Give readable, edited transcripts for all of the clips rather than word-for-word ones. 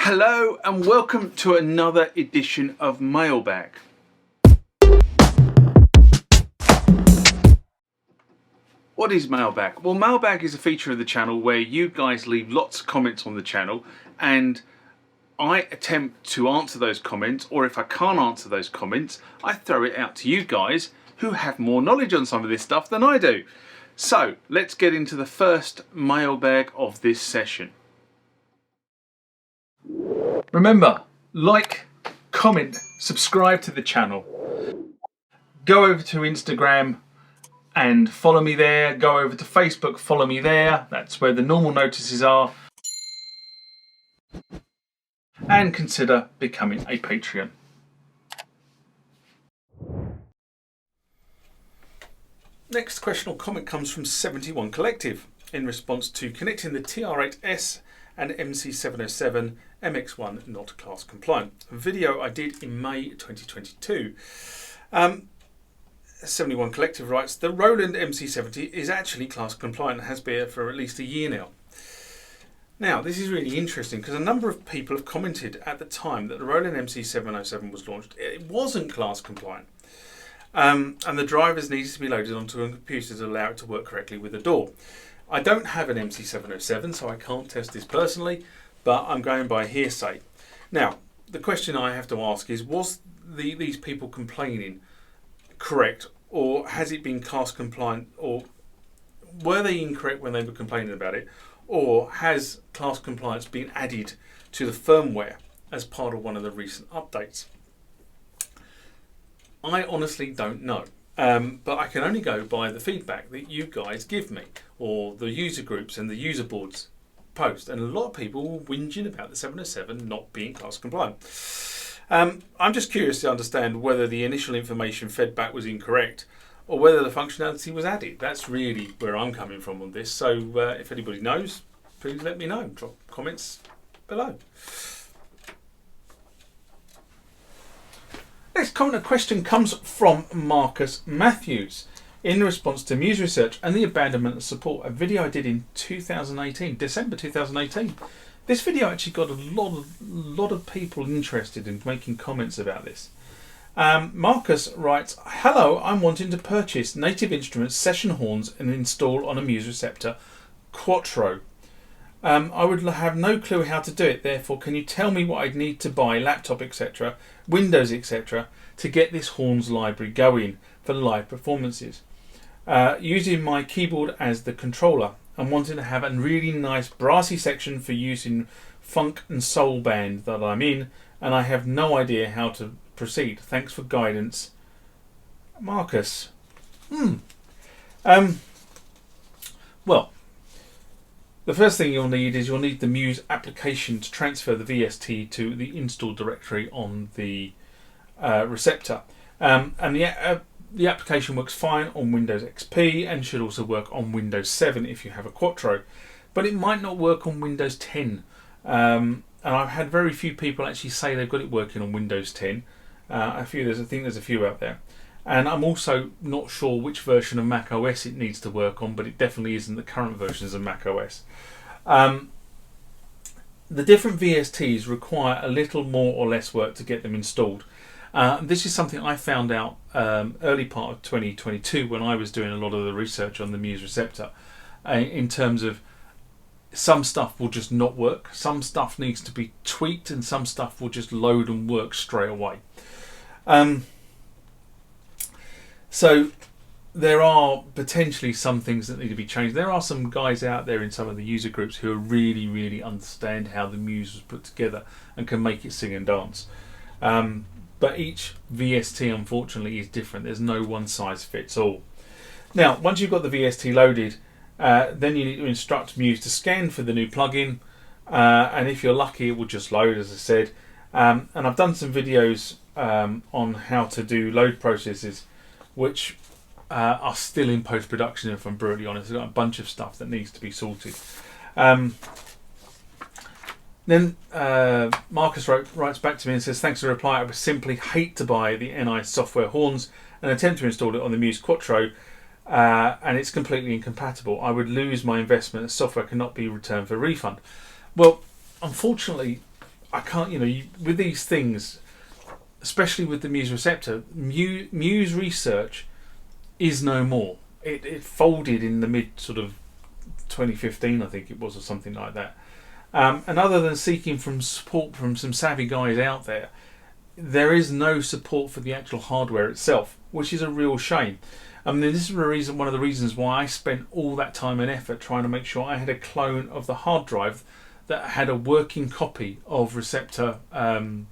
Hello and welcome to another edition of Mailbag. What is Mailbag? Well, Mailbag is a feature of the channel where you guys leave lots of comments on the channel and I attempt to answer those comments, or if I can't answer those comments, I throw it out to you guys who have more knowledge on some of this stuff than I do. So let's get into the first mailbag of this session. Remember, like, comment, subscribe to the channel. Go over to Instagram and follow me there. Go over to Facebook, follow me there. That's where the normal notices are. And consider becoming a Patreon. Next question or comment comes from 71 Collective in response to connecting the TR8S and MC707 MX1 not class compliant. A video I did in May 2022. 71 Collective writes, the Roland MC70 is actually class compliant and has been for at least a year now. Now, this is really interesting because a number of people have commented at the time that the Roland MC707 was launched. It wasn't class compliant. And the drivers needed to be loaded onto a computer to allow it to work correctly with the door. I don't have an MC707, so I can't test this personally, but I'm going by hearsay. Now, the question I have to ask is, was these people complaining correct, or has it been class compliant, or were they incorrect when they were complaining about it, or has class compliance been added to the firmware as part of one of the recent updates? I honestly don't know, but I can only go by the feedback that you guys give me, or the user groups and the user boards post, and a lot of people were whinging about the 707 not being class compliant. I'm just curious to understand whether the initial information fed back was incorrect or whether the functionality was added. That's really where I'm coming from on this. So if anybody knows, please let me know. Drop comments below. Next comment or question comes from Marcus Matthews in response to MUSE Research and the abandonment of support, a video I did in 2018, December 2018. This video actually got a lot of people interested in making comments about this. Marcus writes, hello, I'm wanting to purchase Native Instruments session horns and install on a MUSE Receptor Qu4ttro. I would have no clue how to do it, therefore can you tell me what I'd need to buy, laptop etc, Windows etc, to get this horns library going for live performances. Using my keyboard as the controller, I'm wanting to have a really nice brassy section for use in funk and soul band that I'm in, and I have no idea how to proceed. Thanks for guidance, Marcus. Well, the first thing you'll need is the MUSE application to transfer the VST to the install directory on the receptor. And the application works fine on Windows XP and should also work on Windows 7 if you have a Qu4ttro, but it might not work on Windows 10. And I've had very few people actually say they've got it working on Windows 10. I think there's a few out there. And I'm also not sure which version of Mac OS it needs to work on, but it definitely isn't the current versions of Mac OS. The different VSTs require a little more or less work to get them installed. This is something I found out early part of 2022 when I was doing a lot of the research on the MUSE Receptor, in terms of some stuff will just not work, some stuff needs to be tweaked, and some stuff will just load and work straight away. So there are potentially some things that need to be changed. There are some guys out there in some of the user groups who really understand how the MUSE was put together and can make it sing and dance. But each VST unfortunately is different. There's no one size fits all. Now, once you've got the VST loaded, then you need to instruct MUSE to scan for the new plugin, and if you're lucky it will just load, as I said. And I've done some videos on how to do load processes, which are still in post-production, if I'm brutally honest. I've got a bunch of stuff that needs to be sorted. Then Marcus writes back to me and says, thanks for the reply. I would simply hate to buy the NI software horns and attempt to install it on the MUSE Qu4ttro, and it's completely incompatible. I would lose my investment as software cannot be returned for refund. Well, unfortunately, I can't, with these things, especially with the MUSE Receptor, MUSE Research is no more. It folded in the mid sort of 2015, I think it was, or something like that. And other than seeking support from some savvy guys out there, there is no support for the actual hardware itself, which is a real shame. I mean, this is one of the reasons why I spent all that time and effort trying to make sure I had a clone of the hard drive that had a working copy of Receptor OS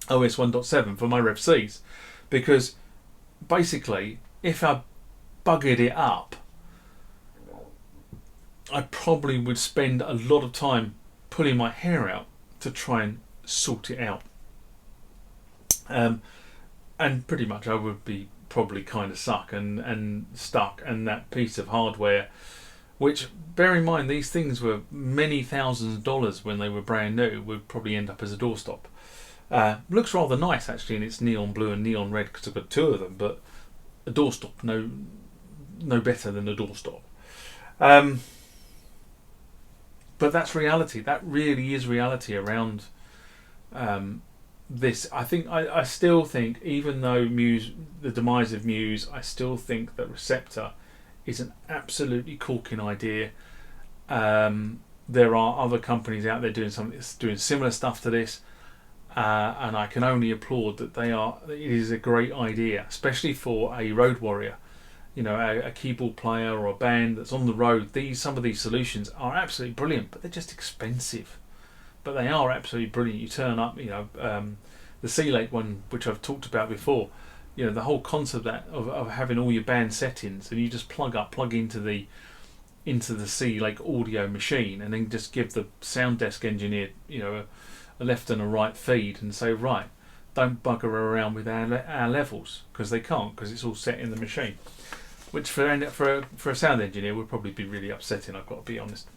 1.7 for my Rev Cs, because basically, if I buggered it up, I probably would spend a lot of time pulling my hair out to try and sort it out. And pretty much I would be probably kind of stuck, and that piece of hardware, which, bear in mind, these things were many thousands of dollars when they were brand new, would probably end up as a doorstop. Looks rather nice actually in its neon blue and neon red, because I've got two of them, but a doorstop, no better than a doorstop. But that's reality. That really is reality around this. I still think, even though the demise of MUSE, I still think that Receptor is an absolutely corking idea. There are other companies out there doing similar stuff to this, and I can only applaud that it is a great idea, especially for a road warrior. A keyboard player or a band that's on the road. Some of these solutions are absolutely brilliant, but they're just expensive. But they are absolutely brilliant. You turn up, the C-Lake one, which I've talked about before. The whole concept of having all your band settings, and you just plug into the C-Lake audio machine, and then just give the sound desk engineer, a left and a right feed, and say, right, don't bugger around with our levels, because they can't, because it's all set in the machine. Which for a sound engineer would probably be really upsetting, I've got to be honest.